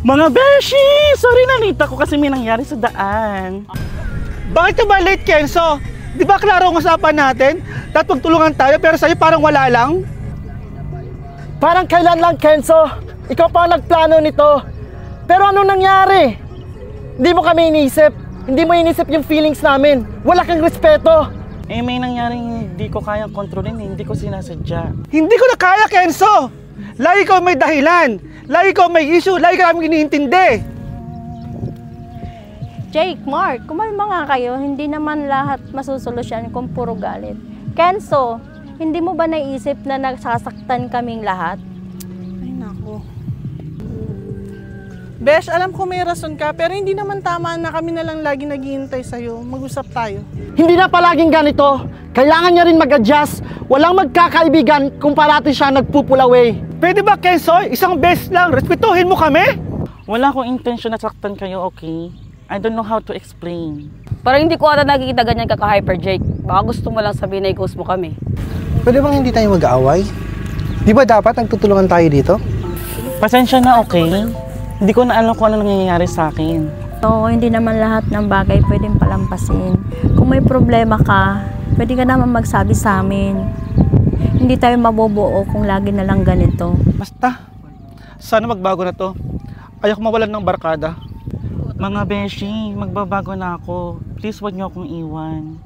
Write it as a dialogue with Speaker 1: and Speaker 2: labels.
Speaker 1: Mga beshi! Sorry na nita ko kasi may nangyari sa daan.
Speaker 2: Bakit ka ba late, Kenzo? Di ba klaro ang usapan natin? Dapat magtulungan tayo pero sa'yo parang wala lang?
Speaker 3: Parang kailan lang, Kenzo? Ikaw pa ang nagplano nito. Pero anong nangyari? Hindi mo kami inisip. Hindi mo inisip yung feelings namin. Wala kang respeto.
Speaker 1: Eh may nangyaring hindi ko kayang kontrolin eh. Hindi ko sinasadya.
Speaker 2: Hindi ko na kaya, Kenzo! Lagi ko may dahilan. Lagi ko may issue. Lagi ka namin iniintindi.
Speaker 4: Jake, Mark, kumalma nga kayo. Hindi naman lahat masusolusyon kung puro galit. Kenzo, hindi mo ba naisip na nagsasaktan kaming lahat?
Speaker 5: Ay, nako. Besh, alam ko may rason ka, pero hindi naman tama na kami na lang lagi naghihintay sa'yo. Mag-usap tayo.
Speaker 3: Hindi na palaging ganito. Kailangan niya rin mag-adjust. Walang magkakaibigan kung parati siya nagpupulaway.
Speaker 2: Pwede ba, Kenzo? Isang beses lang. Respetuhin mo kami.
Speaker 1: Wala akong intention na saktan kayo, okay? I don't know how to explain.
Speaker 6: Parang hindi ko ata nakikita ganyan kaka-hyper, Jake. Baka gusto mo lang sabihin na i-ghost mo kami.
Speaker 7: Pwede bang hindi tayo mag-aaway? Di ba dapat nagtutulungan tayo dito?
Speaker 1: Pasensya na, okay? Hindi ko na alam kung ano nangyayari sa akin.
Speaker 4: Oo, hindi naman lahat ng bagay pwedeng palampasin. Kung may problema ka, pwede ka naman magsabi sa amin. Hindi tayo mabubuo kung lagi na lang ganito.
Speaker 2: Basta, sana magbago na to. Ayoko mawalan ng barkada.
Speaker 1: Mga beshi, magbabago na ako. Please wag niyo akong iwan.